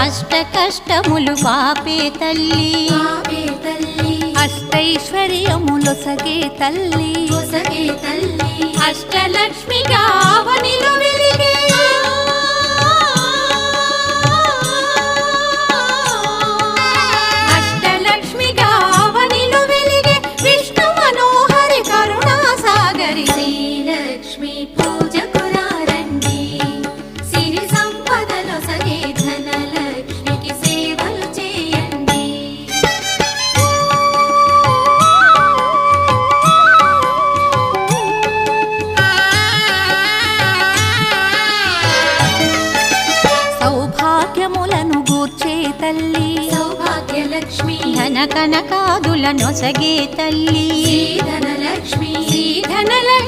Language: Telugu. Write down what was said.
అష్ట కష్టములు పాపే తల్లి అష్టైశ్వర్యములొసగే తల్లి అష్టలక్ష్మిగా అవనిలో వెలిగే అష్టలక్ష్మిగా అవనిలో వెలిగే విష్ణు మనోహరి కరుణా సాగరి శ్రీలక్ష్మి పూజకు రండి సిరి సంపదలో సగే ధనలక్ష్మికి సేవలు చేయండి సౌభాగ్యములను గూర్చే తల్లి సౌభాగ్యలక్ష్మి ధన కనకాదులనొసగే తల్లి ధనలక్ష్మి ధనలక్ష్మి